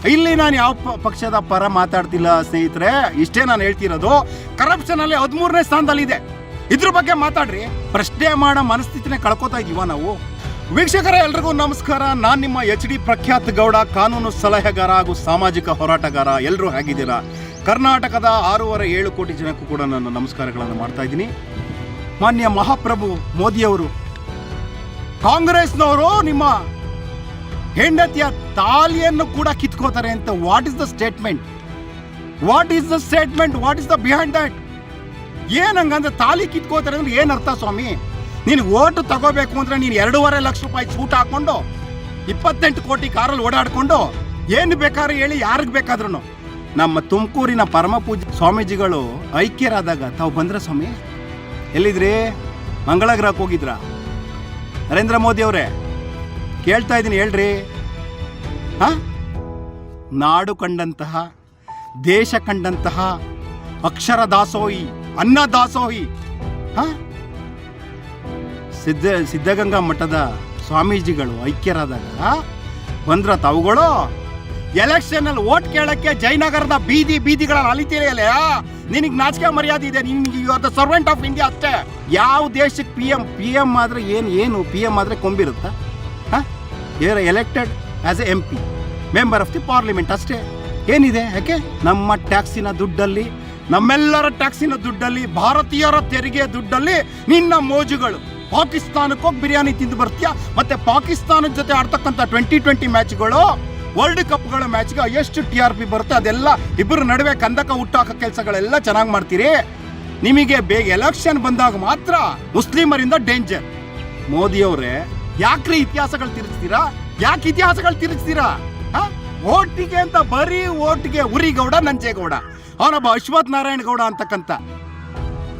ಇಲ್ಲಿ ನಾನು ಯಾವ ಪಕ್ಷದ ಪರ ಮಾತಾಡ್ತಿಲ್ಲ ಸ್ನೇಹಿತರೆ, ಇಷ್ಟೇ ನಾನು ಹೇಳ್ತಿರೋದು. ಕರಪ್ಷನ್ ಅಲ್ಲಿ 13ನೇ ಸ್ಥಾನದಲ್ಲಿದೆ. ಇದ್ರ ಬಗ್ಗೆ ಮಾತಾಡ್ರಿ. ಪ್ರಶ್ನೆ ಮಾಡೋ ಮನಸ್ಥಿತಿನೇ ಕಳ್ಕೊತಾ ಇದೀವ ನಾವು. ವೀಕ್ಷಕರೇ, ಎಲ್ರಿಗೂ ನಮಸ್ಕಾರ. ನಾನು ನಿಮ್ಮ HD ಪ್ರಖ್ಯಾತ್ ಗೌಡ, ಕಾನೂನು ಸಲಹೆಗಾರ ಹಾಗೂ ಸಾಮಾಜಿಕ ಹೋರಾಟಗಾರ. ಎಲ್ಲರೂ ಹೇಗಿದ್ದೀರಾ? ಕರ್ನಾಟಕದ 6.5 ಕೋಟಿ ಜನಕ್ಕೂ ಕೂಡ ನಾನು ನಮಸ್ಕಾರಗಳನ್ನು ಮಾಡ್ತಾ ಇದ್ದೀನಿ. ಮಾನ್ಯ ಮಹಾಪ್ರಭು ಮೋದಿಯವರು, ಕಾಂಗ್ರೆಸ್ನವರು ನಿಮ್ಮ ಹೆಂಡತಿಯ ತಾಲಿಯನ್ನು ಕೂಡ ಕಿತ್ಕೋತಾರೆ ಅಂತ. What is the statement? What is the statement? What is the behind that? ಏನಂಗಂದ್ರೆ ತಾಲಿ ಕಿತ್ಕೋತಾರೆ ಅಂದ್ರೆ ಏನು ಅರ್ಥ ಸ್ವಾಮಿ? ನೀನು ಓಟು ತಗೋಬೇಕು ಅಂದ್ರೆ ನೀನು 2.5 ಲಕ್ಷ ರೂಪಾಯಿ ಸೂಟ್ ಹಾಕೊಂಡು 28 ಕೋಟಿ ಕಾರಲ್ಲಿ ಓಡಾಡ್ಕೊಂಡು ಏನು ಬೇಕಾದ್ರೂ ಹೇಳಿ ಯಾರಿಗೆ ಬೇಕಾದ್ರೂ. ನಮ್ಮ ತುಮಕೂರಿನ ಪರಮ ಪೂಜೆ ಸ್ವಾಮೀಜಿಗಳು ಐಕ್ಯರಾದಾಗ ತಾವು ಬಂದ್ರ ಸ್ವಾಮಿ? ಎಲ್ಲಿದ್ರಿ? ಮಂಗಳಗ್ರಹಕ್ಕೆ ಹೋಗಿದ್ರಾ? ನರೇಂದ್ರ ಮೋದಿ ಅವರೇ ಕೇಳ್ತಾ ಇದ್ದೀನಿ, ಹೇಳ್ರಿ. ನಾಡು ಕಂಡಂತಹ, ದೇಶ ಕಂಡಂತಹ ಅಕ್ಷರ ದಾಸೋಹಿ, ಅನ್ನ ದಾಸೋಹಿ ಸಿದ್ಧಗಂಗಾ ಮಠದ ಸ್ವಾಮೀಜಿಗಳು ಐಕ್ಯರಾದಾಗ ಬಂದ್ರ ತಾವುಗಳು ಎಲೆಕ್ಷನ್ ಅಲ್ಲಿ ಓಟ್ ಕೇಳಕ್ಕೆ ಜಯನಗರದ ಬೀದಿಗಳಲ್ಲಿ ಅಲಿತೀರಲ್ಲ. ನಿನಗೆ ನಾಚಿಕೆ ಮರ್ಯಾದೆ ಇದೆ? ನಿನ್ಗೆ you are the servant of India ಅಷ್ಟೇ. ಯಾವ ದೇಶಕ್ಕೆ ಪಿ ಎಂ ಆದ್ರೆ ಏನು ಪಿ ಎಂ ಆದ್ರೆ ಕೊಂಬಿರುತ್ತಾ? You are elected as a MP, member of the parliament ಅಷ್ಟೇ. ಏನಿದೆ? ಯಾಕೆ ನಮ್ಮ ಟ್ಯಾಕ್ಸಿನ ದುಡ್ಡಲ್ಲಿ, ನಮ್ಮೆಲ್ಲರ ಟ್ಯಾಕ್ಸಿನ ದುಡ್ಡಲ್ಲಿ, ಭಾರತೀಯರ ತೆರಿಗೆ ದುಡ್ಡಲ್ಲಿ ನಿನ್ನ ಮೋಜುಗಳು. ಪಾಕಿಸ್ತಾನಕ್ಕೆ ಹೋಗಿ ಬಿರಿಯಾನಿ ತಿಂದು ಬರ್ತೀಯ, ಮತ್ತೆ ಪಾಕಿಸ್ತಾನದ ಜೊತೆ ಆಡ್ತಕ್ಕಂಥ 2020 ಮ್ಯಾಚ್ಗಳು, ವರ್ಲ್ಡ್ ಕಪ್ಗಳ ಮ್ಯಾಚ್ಗೆ ಎಷ್ಟು TRP ಬರುತ್ತೆ ಅದೆಲ್ಲ ಇಬ್ಬರು ನಡುವೆ ಕಂದಕ ಹುಟ್ಟಾಕೋ ಕೆಲಸಗಳೆಲ್ಲ ಚೆನ್ನಾಗಿ ಮಾಡ್ತೀರಿ. ನಿಮಗೆ ಬೇಗ ಎಲೆಕ್ಷನ್ ಬಂದಾಗ ಮಾತ್ರ ಮುಸ್ಲಿಮರಿಂದ ಡೇಂಜರ್. ಮೋದಿಯವರೇ, ಯಾಕ್ರಿ ಇತಿಹಾಸಗಳು ತಿರುಗಿಸ್ತೀರಾ? ಯಾಕೆ ಇತಿಹಾಸಗಳು ತಿರುಗಿಸ್ತೀರಾ? ಓಟಿಗೆ ಅಂತ ಬರೀ ಓಟಿಗೆ ಉರಿಗೌಡ ನಂಜೇಗೌಡ, ಅವನೊಬ್ಬ ಅಶ್ವಥ್ ನಾರಾಯಣ ಗೌಡ ಅಂತಕ್ಕಂಥ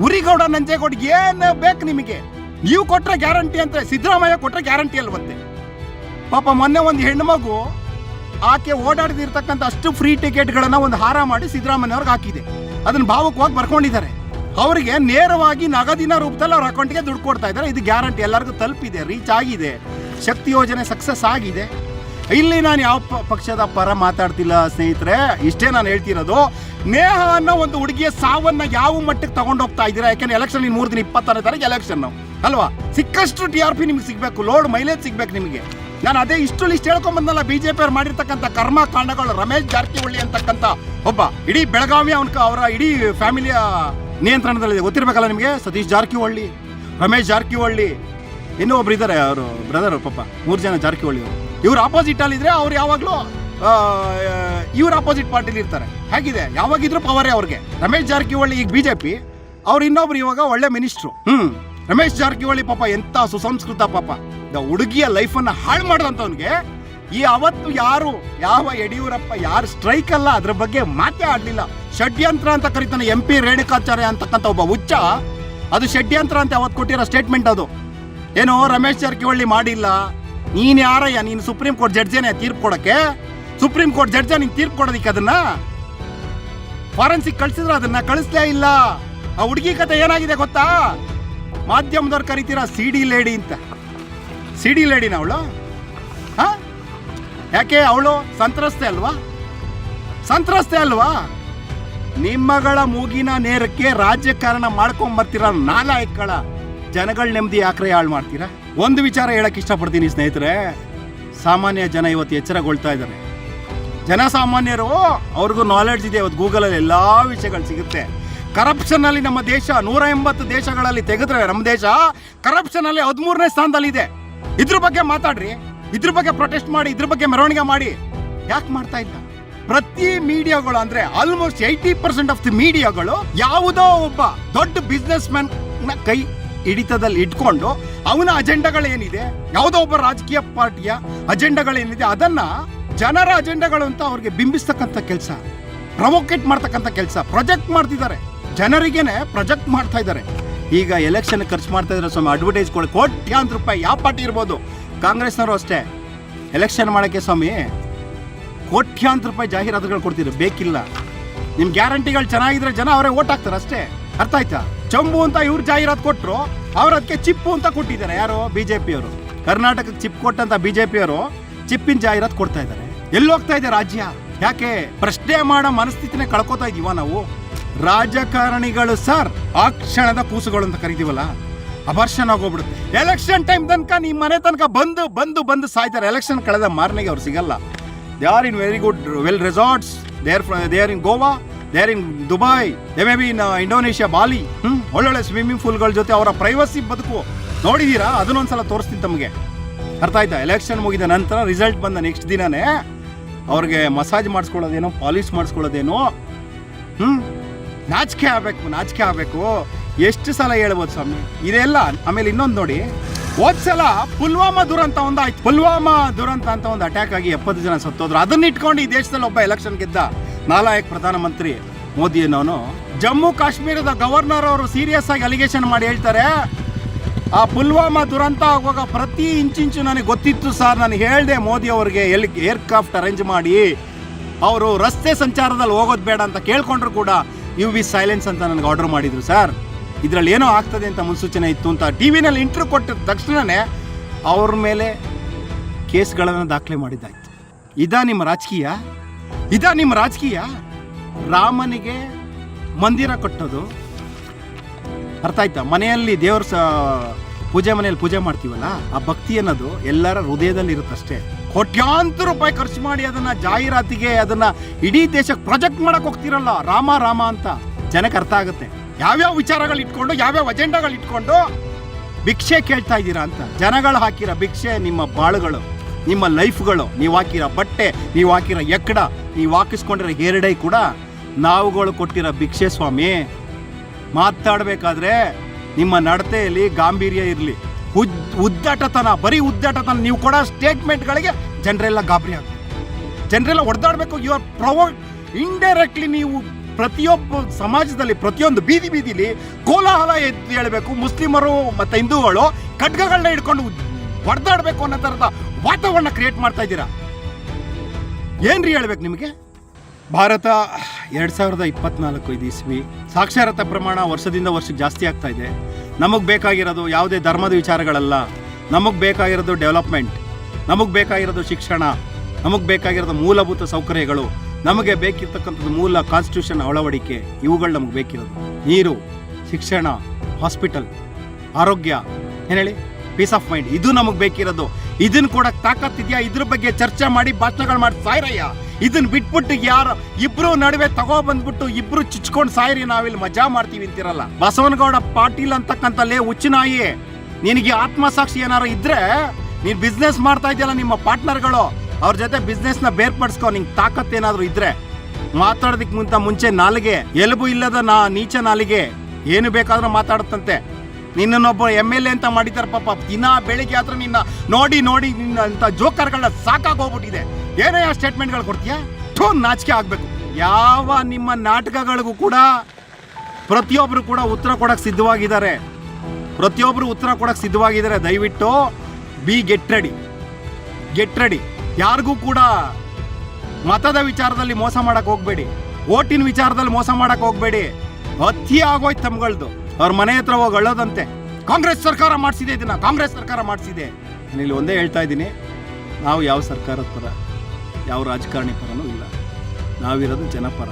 ಉರಿಗೌಡ ನಂಜೇಗೌಡ ಏನು ಬೇಕು ನಿಮಗೆ? ನೀವು ಕೊಟ್ರೆ ಗ್ಯಾರಂಟಿ ಅಂತ ಸಿದ್ದರಾಮಯ್ಯ ಕೊಟ್ರೆ ಗ್ಯಾರಂಟಿ ಅಲ್ವಂತೆ. ಪಾಪ ಮೊನ್ನೆ ಒಂದು ಹೆಣ್ಣು ಮಗು ಆಕೆ ಓಡಾಡದಿರ್ತಕ್ಕಂಥ ಅಷ್ಟು ಫ್ರೀ ಟಿಕೆಟ್ಗಳನ್ನ ಒಂದು ಹಾರ ಮಾಡಿ ಸಿದ್ದರಾಮಯ್ಯವ್ರಿಗೆ ಹಾಕಿದೆ. ಅದನ್ನ ಭಾವುಕವಾಗಿ ಬರ್ಕೊಂಡಿದ್ದಾರೆ. ಅವರಿಗೆ ನೇರವಾಗಿ ನಗದಿನ ರೂಪದಲ್ಲಿ ಅವ್ರ ಅಕೌಂಟ್ಗೆ ದುಡ್ಡು ಕೊಡ್ತಾ ಇದ್ದಾರೆ. ಇದು ಗ್ಯಾರಂಟಿ ಎಲ್ಲರಿಗೂ ತಲುಪಿದೆ, ರೀಚ್ ಆಗಿದೆ. ಶಕ್ತಿ ಯೋಜನೆ ಸಕ್ಸಸ್ ಆಗಿದೆ. ಇಲ್ಲಿ ನಾನು ಯಾವ ಪಕ್ಷದ ಪರ ಮಾತಾಡ್ತಿಲ್ಲ ಸ್ನೇಹಿತರೆ, ಇಷ್ಟೇ ನಾನು ಹೇಳ್ತಿರೋದು. ನೇಹ ಅನ್ನೋ ಒಂದು ಹುಡುಗಿಯ ಸಾವನ್ನ ಯಾವ ಮಟ್ಟಕ್ಕೆ ತಗೊಂಡು ಹೋಗ್ತಾ ಇದ್ದೀರಾ? ಯಾಕೆಂದ್ರೆ ಎಲೆಕ್ಷನ್ 3 ದಿನ 26ನೇ ತಾರೀಕು ಎಲೆಕ್ಷನ್ ಅಲ್ವಾ? ಸಿಕ್ಕಷ್ಟು TRP ನಿಮ್ಗೆ ಸಿಗಬೇಕು, ಲೋಡ್ ಮೈಲೇಜ್ ಸಿಗ್ಬೇಕು ನಿಮಗೆ. ನಾನು ಅದೇ ಇಷ್ಟು ಲಿಸ್ಟ್ ಹೇಳ್ಕೊಂಬಂದಲ್ಲ. BJP ಅವ್ರು ಮಾಡಿರ್ತಕ್ಕಂಥ ಕರ್ಮ ಕಾಂಡಗಳು. ರಮೇಶ್ ಜಾರಕಿಹೊಳಿ ಅಂತಕ್ಕಂಥ ಒಬ್ಬ ಇಡೀ ಬೆಳಗಾವಿ ಅವರ ಇಡೀ ಫ್ಯಾಮಿಲಿಯ ನಿಯಂತ್ರಣದಲ್ಲಿದೆ. ಗೊತ್ತಿರ್ಬೇಕಲ್ಲ ನಿಮಗೆ. ಸತೀಶ್ ಜಾರಕಿಹೊಳಿ, ರಮೇಶ್ ಜಾರಕಿಹೊಳಿ, ಇನ್ನೂ ಒಬ್ರು ಇದ್ದಾರೆ, ಅವರು ಬ್ರದರ್ ಪಾಪ. 3 ಜನ ಜಾರಕಿಹೊಳಿ ಅವರು. ಇವ್ರು ಆಪೋಸಿಟ್ ಅಲ್ಲಿದ್ರೆ ಅವ್ರು ಯಾವಾಗಲೂ ಇವ್ರು ಆಪೋಸಿಟ್ ಪಾರ್ಟಿಲಿ ಇರ್ತಾರೆ. ಹೇಗಿದೆ? ಯಾವಾಗಿದ್ರು ಪವರೇ ಅವ್ರಿಗೆ. ರಮೇಶ್ ಜಾರಕಿಹೊಳಿ ಈಗ BJP, ಅವ್ರು ಇನ್ನೊಬ್ರು ಇವಾಗ ಒಳ್ಳೆ ಮಿನಿಸ್ಟ್ರು. ರಮೇಶ್ ಜಾರಕಿಹೊಳಿ ಪಾಪ ಎಂತ ಸುಸಂಸ್ಕೃತ ಪಾಪ. ಹುಡುಗಿಯ ಲೈಫನ್ನು ಹಾಳು ಮಾಡಿದಂಥವ್ನಿಗೆ ಅವತ್ತು ಯಾವ ಯಡಿಯೂರಪ್ಪ ಯಾರು ಸ್ಟ್ರೈಕ್ ಅಲ್ಲ ಅದ್ರ ಬಗ್ಗೆ ಮಾತೇ ಆಡಲಿಲ್ಲ. ಷಡ್ಯಂತ್ರ ಅಂತ ಕರೀತಾನೆ MP ರೇಣುಕಾಚಾರ್ಯ ಅಂತಕ್ಕಂಥ ಒಬ್ಬ ಹುಚ್ಚ. ಅದು ಷಡ್ಯಂತ್ರ ಅಂತ ಅವತ್ತು ಕೊಟ್ಟಿರೋ ಸ್ಟೇಟ್ಮೆಂಟ್ ಅದು. ಏನೋ ರಮೇಶ್ ಜಾರಕಿಹೊಳಿ ಮಾಡಿಲ್ಲ. ನೀನು ಯಾರಯ್ಯ? ನೀನು ಸುಪ್ರೀಂ ಕೋರ್ಟ್ ಜಡ್ಜೇನೆ ತೀರ್ಪು ಕೊಡೋಕ್ಕೆ? ಸುಪ್ರೀಂ ಕೋರ್ಟ್ ಜಡ್ಜ ನೀನು ತೀರ್ಪು ಕೊಡೋದಕ್ಕೆ ಅದನ್ನ ಫಾರೆನ್ಸಿಕ್ ಕಳಿಸಿದ್ರೆ ಅದನ್ನ ಕಳಿಸ್ಲೇ ಇಲ್ಲ. ಆ ಹುಡುಗಿ ಕತೆ ಏನಾಗಿದೆ ಗೊತ್ತಾ? ಮಾಧ್ಯಮದವ್ರು ಕರಿತೀರಾ CD ಲೇಡಿ ಅಂತ. CD ಲೇಡಿನ ಅವಳು? ಯಾಕೆ? ಅವಳು ಸಂತ್ರಸ್ತೆ ಅಲ್ವಾ? ನಿಮ್ಮಗಳ ಮೂಗಿನ ನೇರಕ್ಕೆ ರಾಜಕಾರಣ ಮಾಡ್ಕೊಂಬರ್ತೀರ ನಾಲಾಯಕಗಳ ಜನಗಳ ನೆಮ್ಮದಿ ಯಾಕ್ರೆ ಹಾಳು ಮಾಡ್ತೀರಾ? ಒಂದು ವಿಚಾರ ಹೇಳಕ್ ಇಷ್ಟಪಡ್ತೀನಿ ಸ್ನೇಹಿತರೆ. ಸಾಮಾನ್ಯ ಜನ ಇವತ್ತು ಎಚ್ಚರಗೊಳ್ತಾ ಇದ್ದಾರೆ. ಜನಸಾಮಾನ್ಯರು ಅವ್ರಿಗೂ ನಾಲೆಡ್ಜ್ ಇದೆ. ಇವತ್ತು ಗೂಗಲಲ್ಲಿ ಎಲ್ಲ ವಿಷಯಗಳು ಸಿಗುತ್ತೆ. ಕರಪ್ಷನ್ ಅಲ್ಲಿ ನಮ್ಮ ದೇಶ 180 ದೇಶಗಳಲ್ಲಿ ತೆಗೆದ್ರೆ ನಮ್ಮ ದೇಶ ಕರಪ್ಷನ್ ಅಲ್ಲಿ 13ನೇ ಸ್ಥಾನದಲ್ಲಿದೆ. ಇದ್ರ ಬಗ್ಗೆ ಮಾತಾಡ್ರಿ. ಇದ್ರ ಬಗ್ಗೆ ಪ್ರೊಟೆಸ್ಟ್ ಮಾಡಿ, ಇದ್ರ ಬಗ್ಗೆ ಮೆರವಣಿಗೆ ಮಾಡಿ. ಯಾಕೆ ಮಾಡ್ತಾ ಇಲ್ಲ? ಪ್ರತಿ ಮೀಡಿಯಾಗಳು ಅಂದ್ರೆ ಆಲ್ಮೋಸ್ಟ್ 80% ಆಫ್ ದಿ ಮೀಡಿಯಾಗಳು ಯಾವುದೋ ಒಬ್ಬ ದೊಡ್ಡ ಬಿಸ್ನೆಸ್ ಮ್ಯಾನ್ ನ ಕೈ ಹಿಡಿತದಲ್ಲಿ ಇಟ್ಕೊಂಡು ಅವನ ಅಜೆಂಡಾಗಳೇನಿದೆ, ಯಾವುದೋ ಒಬ್ಬ ರಾಜಕೀಯ ಪಾರ್ಟಿಯ ಅಜೆಂಡಾಗಳೇನಿದೆ ಅದನ್ನ ಜನರ ಅಜೆಂಡಾಗಳು ಅಂತ ಅವ್ರಿಗೆ ಬಿಂಬಿಸ್ತಕ್ಕಂಥ ಕೆಲಸ, ಪ್ರವೋಕೇಟ್ ಮಾಡ್ತಕ್ಕಂಥ ಕೆಲಸ, ಪ್ರೊಜೆಕ್ಟ್ ಮಾಡ್ತಿದ್ದಾರೆ. ಜನರಿಗೇನೆ ಪ್ರೊಜೆಕ್ಟ್ ಮಾಡ್ತಾ ಇದ್ದಾರೆ. ಈಗ ಎಲೆಕ್ಷನ್ ಖರ್ಚು ಮಾಡ್ತಾ ಇದ್ದಾರೆ ಸ್ವಾಮಿ. ಅಡ್ವರ್ಟೈಸ್ ಕೊಡಿ ಕೋಟ್ಯಾಂತರ ರೂಪಾಯಿ. ಯಾವ ಪಾರ್ಟಿ ಇರ್ಬೋದು, ಕಾಂಗ್ರೆಸ್ನವರು ಅಷ್ಟೇ. ಎಲೆಕ್ಷನ್ ಮಾಡೋಕ್ಕೆ ಸ್ವಾಮಿ ಕೋಟ್ಯಾಂತರ ರೂಪಾಯಿ ಜಾಹೀರಾತುಗಳು ಕೊಡ್ತಿದ್ರು. ಬೇಕಿಲ್ಲ. ನಿಮ್ಮ ಗ್ಯಾರಂಟಿಗಳು ಚೆನ್ನಾಗಿದ್ರೆ ಜನ ಅವರೇ ಓಟ್ ಹಾಕ್ತಾರೆ ಅಷ್ಟೇ. ಅರ್ಥ ಆಯ್ತಾ? ಚಂಬು ಅಂತ ಇವ್ರು ಜಾಹೀರಾತು ಕೊಟ್ಟರು, ಅವ್ರು ಅದಕ್ಕೆ ಚಿಪ್ಪು ಅಂತ ಕೊಟ್ಟಿದ್ದಾರೆ. ಯಾರು? BJP ಅವರು. ಕರ್ನಾಟಕಕ್ಕೆ ಚಿಪ್ ಕೊಟ್ಟಂತ BJP ಅವರು ಚಿಪ್ಪಿನ ಜಾಹೀರಾತು ಕೊಡ್ತಾ ಇದ್ದಾರೆ. ಎಲ್ಲಿ ಹೋಗ್ತಾ ಇದೆ ರಾಜ್ಯ? ಯಾಕೆ ಪ್ರಶ್ನೆ ಮಾಡೋ ಮನಸ್ಥಿತಿನೇ ಕಳ್ಕೊತಾ ಇದೀವ ನಾವು? ರಾಜಕಾರಣಿಗಳು ಸರ್ ಆ ಕ್ಷಣದ ಕೂಸುಗಳು ಅಂತ ಕರಿತೀವಲ್ಲ, ಅಬರ್ಷನ್ ಆಗೋಗ್ಬಿಡುತ್ತೆ. ಎಲೆಕ್ಷನ್ ಟೈಮ್ ತನಕ ನಿಮ್ಮ ಮನೆ ತನಕ ಬಂದು ಬಂದು ಬಂದು ಸಾಯ್ತಾರೆ. ಎಲೆಕ್ಷನ್ ಕಳೆದ ಮಾರನೆಗೆ ಅವ್ರು ಸಿಗಲ್ಲ. They are in very good well resorts, they are in Goa, they are in Dubai, they may be in Indonesia, Bali. ಒಳ್ಳೊಳ್ಳೆ ಸ್ವಿಮ್ಮಿಂಗ್ ಪೂಲ್ಗಳ ಜೊತೆ ಅವರ ಪ್ರೈವಸಿ ಬದುಕು ನೋಡಿದೀರಾ? ಅದನ್ನೊಂದ್ಸಲ ತೋರಿಸ್ತೀನಿ ತಮಗೆ. ಅರ್ಥ ಆಯ್ತಾ? ಎಲೆಕ್ಷನ್ ಮುಗಿದ ನಂತರ ರಿಸಲ್ಟ್ ಬಂದ ನೆಕ್ಸ್ಟ್ ದಿನನೇ ಅವ್ರಿಗೆ ಮಸಾಜ್ ಮಾಡಿಸ್ಕೊಳ್ಳೋದೇನೋ, ಪಾಲಿಶ್ ಮಾಡಿಸ್ಕೊಳ್ಳೋದೇನೋ. ನಾಚಿಕೆ ಆಗಬೇಕು. ಎಷ್ಟು ಸಲ ಹೇಳ್ಬೋದು ಸ್ವಾಮಿ ಇದೆಲ್ಲ? ಆಮೇಲೆ ಇನ್ನೊಂದು ನೋಡಿ, ಹೋದ್ಸಲ ಪುಲ್ವಾಮಾ ದುರಂತ ಒಂದು ಆಯ್ತು. ಪುಲ್ವಾಮಾ ದುರಂತ ಅಂತ ಒಂದು ಅಟ್ಯಾಕ್ ಆಗಿ 70 ಜನ ಸತ್ತೋದ್ರು. ಅದನ್ನ ಇಟ್ಕೊಂಡು ಈ ದೇಶದಲ್ಲಿ ಒಬ್ಬ ಎಲೆಕ್ಷನ್ ಗೆದ್ದ ನಾಲಾಯಕ್ ಪ್ರಧಾನಮಂತ್ರಿ ಮೋದಿ ಅನ್ನೋನು. ಜಮ್ಮು ಕಾಶ್ಮೀರದ ಗವರ್ನರ್ ಅವರು ಸೀರಿಯಸ್ ಆಗಿ ಅಲಿಗೇಷನ್ ಮಾಡಿ ಹೇಳ್ತಾರೆ, ಆ ಪುಲ್ವಾಮಾ ದುರಂತ ಆಗುವಾಗ ಪ್ರತಿ ಇಂಚಿಂಚು ನನಗೆ ಗೊತ್ತಿತ್ತು ಸರ್. ನಾನು ಹೇಳಿದೆ ಮೋದಿ ಅವ್ರಿಗೆ ಏರ್ಕ್ರಾಫ್ಟ್ ಅರೇಂಜ್ ಮಾಡಿ ಅವರು ರಸ್ತೆ ಸಂಚಾರದಲ್ಲಿ ಹೋಗೋದು ಬೇಡ ಅಂತ ಕೇಳ್ಕೊಂಡ್ರು ಕೂಡ ಯು ಬಿ ಸೈಲೆನ್ಸ್ ಅಂತ ನನಗೆ ಆರ್ಡರ್ ಮಾಡಿದ್ರು ಸರ್. ಇದರಲ್ಲಿ ಏನೋ ಆಗ್ತದೆ ಅಂತ ಮುನ್ಸೂಚನೆ ಇತ್ತು ಅಂತ ಟಿವಿನಲ್ಲಿ ಇಂಟರ್ವ್ಯೂ ಕೊಟ್ಟಿದ ತಕ್ಷಣವೇ ಅವ್ರ ಮೇಲೆ ಕೇಸ್ಗಳನ್ನು ದಾಖಲೆ ಮಾಡಿದ್ದಾಯ್ತು. ಇದಾ ನಿಮ್ಮ ರಾಜಕೀಯ? ರಾಮನಿಗೆ ಮಂದಿರ ಕಟ್ಟೋದು ಅರ್ಥ ಆಯ್ತಾ? ಮನೆಯಲ್ಲಿ ದೇವ್ರ ಮನೆಯಲ್ಲಿ ಪೂಜೆ ಮಾಡ್ತೀವಲ್ಲ, ಆ ಭಕ್ತಿ ಅನ್ನೋದು ಎಲ್ಲರ ಹೃದಯದಲ್ಲಿ ಇರುತ್ತಷ್ಟೇ. ಕೋಟ್ಯಾಂತರ ರೂಪಾಯಿ ಖರ್ಚು ಮಾಡಿ ಅದನ್ನ ಜಾಹೀರಾತಿಗೆ, ಅದನ್ನ ಇಡೀ ದೇಶಕ್ಕೆ ಪ್ರೊಜೆಕ್ಟ್ ಮಾಡಕ್ ಹೋಗ್ತಿರಲ್ಲ, ರಾಮ ಅಂತ ಜನಕ್ಕೆ ಅರ್ಥ ಆಗುತ್ತೆ. ಯಾವ್ಯಾವ ವಿಚಾರಗಳು ಇಟ್ಕೊಂಡು, ಯಾವ್ಯಾವ ಅಜೆಂಡಾಗಳು ಇಟ್ಕೊಂಡು ಭಿಕ್ಷೆ ಕೇಳ್ತಾ ಇದ್ದೀರಾ ಅಂತ. ಜನಗಳು ಹಾಕಿರೋ ಭಿಕ್ಷೆ ನಿಮ್ಮ ಬಾಳುಗಳು, ನಿಮ್ಮ ಲೈಫ್ಗಳು, ನೀವು ಹಾಕಿರೋ ಬಟ್ಟೆ, ನೀವು ಹಾಕಿರೋ ಎಕ್ಕಡ, ನೀವು ಹಾಕಿಸ್ಕೊಂಡಿರೋ ಹೇರಡೈ ಕೂಡ ನಾವುಗಳು ಕೊಟ್ಟಿರೋ ಭಿಕ್ಷೆ ಸ್ವಾಮಿ. ಮಾತಾಡಬೇಕಾದ್ರೆ ನಿಮ್ಮ ನಡತೆಯಲ್ಲಿ ಗಾಂಭೀರ್ಯ ಇರಲಿ. ಬರೀ ಉದ್ದಾಟತನ ನೀವು ಕೊಡೋ ಸ್ಟೇಟ್ಮೆಂಟ್ಗಳಿಗೆ ಜನರೆಲ್ಲ ಗಾಬರಿ ಆಗಬೇಕು, ಜನರೆಲ್ಲ ಹೊಡೆದಾಡಬೇಕು. You are provoke indirectly. ನೀವು ಪ್ರತಿಯೊಬ್ಬ ಸಮಾಜದಲ್ಲಿ ಪ್ರತಿಯೊಂದು ಬೀದಿಲಿ ಕೋಲಾಹಲ ಎದ್ದು ಹೇಳಬೇಕು. ಮುಸ್ಲಿಮರು ಮತ್ತು ಹಿಂದೂಗಳು ಖಡ್ಗಗಳನ್ನ ಹಿಡ್ಕೊಂಡು ಹೊಡೆದಾಡಬೇಕು ಅನ್ನೋ ಥರದ ವಾತಾವರಣ ಕ್ರಿಯೇಟ್ ಮಾಡ್ತಾ ಇದ್ದೀರಾ. ಏನ್ರಿ ಹೇಳ್ಬೇಕು ನಿಮಗೆ? ಭಾರತ 2024 ಇಸ್ವಿ ಸಾಕ್ಷರತಾ ಪ್ರಮಾಣ ವರ್ಷದಿಂದ ವರ್ಷಕ್ಕೆ ಜಾಸ್ತಿ ಆಗ್ತಾ ಇದೆ. ನಮಗೆ ಬೇಕಾಗಿರೋದು ಯಾವುದೇ ಧರ್ಮದ ವಿಚಾರಗಳಲ್ಲ. ನಮಗೆ ಬೇಕಾಗಿರೋದು ಡೆವಲಪ್ಮೆಂಟ್, ನಮಗೆ ಬೇಕಾಗಿರೋದು ಶಿಕ್ಷಣ, ನಮಗೆ ಬೇಕಾಗಿರೋದು ಮೂಲಭೂತ ಸೌಕರ್ಯಗಳು, ನಮಗೆ ಬೇಕಿರ್ತಕ್ಕಂಥದ್ದು ಮೂಲ ಕಾನ್ಸ್ಟಿಟ್ಯೂಷನ್ ಅಳವಡಿಕೆ. ಇವುಗಳು ನಮಗೆ ಬೇಕಿರೋದು. ನೀರು, ಶಿಕ್ಷಣ, ಹಾಸ್ಪಿಟಲ್, ಆರೋಗ್ಯ, ಏನು ಹೇಳಿ, ಪೀಸ್ ಆಫ್ ಮೈಂಡ್. ಇದು ನಮಗೆ ಬೇಕಿರೋದು. ಇದನ್ನು ಕೊಡಕ್ಕೆ ತಾಕತ್ತಿದೆಯಾ? ಇದ್ರ ಬಗ್ಗೆ ಚರ್ಚೆ ಮಾಡಿ ಭಾಷಣಗಳು ಮಾಡಿ ಸಾಯ್ರಯ್ಯ. ಇದನ್ನ ಬಿಟ್ಬಿಟ್ಟು ಯಾರು ಇಬ್ರು ನಡುವೆ ಬಂದ್ಬಿಟ್ಟು ಇಬ್ರು ಚುಚ್ಕೊಂಡು ಸಾಯ್ರಿ, ನಾವಿಲ್ಲಿ ಮಜಾ ಮಾಡ್ತೀವಿ ಅಂತಿರಲ್ಲ. ಬಸವನಗೌಡ ಪಾಟೀಲ್ ಅಂತಕ್ಕಂಥಲ್ಲೇ ಹುಚ್ಚುನಾಯಿ. ನಿನಗೆ ಆತ್ಮಸಾಕ್ಷಿ ಏನಾರು ಇದ್ರೆ, ನೀನು ಬಿಸ್ನೆಸ್ ಮಾಡ್ತಾ ಇದೆಯಲ್ಲ, ನಿಮ್ಮ ಪಾರ್ಟ್ನರ್ಗಳು ಅವ್ರ ಜೊತೆ ಬಿಸ್ನೆಸ್ನ ಬೇರ್ಪಡಿಸ್ಕೊ. ನಿಂಗೆ ತಾಕತ್ತೇನಾದ್ರು ಇದ್ರೆ ಮಾತಾಡೋದಕ್ಕೆ ಮುಂಚೆ ನಾಲಿಗೆ, ಎಲುಬು ಇಲ್ಲದ ನೀಚ ನಾಲಿಗೆ ಏನು ಬೇಕಾದ್ರೂ ಮಾತಾಡುತ್ತಂತೆ. ನಿನ್ನೊಬ್ಬ MLA ಅಂತ ಮಾಡಿದ್ದಾರೆ ಪಾಪ. ದಿನ ಬೆಳಿಗ್ಗೆ ಆದ್ರೆ ನಿನ್ನ ನೋಡಿ ನಿನ್ನ ಅಂತ ಜೋಕರ್ಗಳನ್ನ ಸಾಕಾಗೋಗ್ಬಿಟ್ಟಿದೆ. ಏನೇ ಆ ಸ್ಟೇಟ್ಮೆಂಟ್ಗಳು ಕೊಡ್ತೀಯಾ? ನಾಚಿಕೆ ಆಗಬೇಕು. ಯಾವ ನಿಮ್ಮ ನಾಟಕಗಳಿಗೂ ಕೂಡ ಪ್ರತಿಯೊಬ್ಬರು ಕೂಡ ಉತ್ತರ ಕೊಡಕ್ಕೆ ಸಿದ್ಧವಾಗಿದ್ದಾರೆ. ದಯವಿಟ್ಟು ಗೆಟ್ ರೆಡಿ. ಯಾರಿಗೂ ಕೂಡ ಮತದ ವಿಚಾರದಲ್ಲಿ ಮೋಸ ಮಾಡಕ್ಕೆ ಹೋಗಬೇಡಿ, ಓಟಿನ ವಿಚಾರದಲ್ಲಿ ಮೋಸ ಮಾಡಕ್ಕೆ ಹೋಗಬೇಡಿ. ಅತಿ ಆಗೋಯ್ತು ತಮ್ಗಳದು. ಅವ್ರ ಮನೆ ಹತ್ರ ಹೋಗಿ ಅಳ್ಳೋದಂತೆ, ಕಾಂಗ್ರೆಸ್ ಸರ್ಕಾರ ಮಾಡಿಸಿದೆ, ಇದನ್ನ ಕಾಂಗ್ರೆಸ್ ಸರ್ಕಾರ ಮಾಡಿಸಿದೆ. ನಾನು ಇಲ್ಲಿ ಒಂದೇ ಹೇಳ್ತಾ ಇದ್ದೀನಿ, ನಾವು ಯಾವ ಸರ್ಕಾರದ ಪರ, ಯಾವ ರಾಜಕಾರಣಿ ಪರನೂ ಇಲ್ಲ. ನಾವಿರೋದು ಜನಪರ.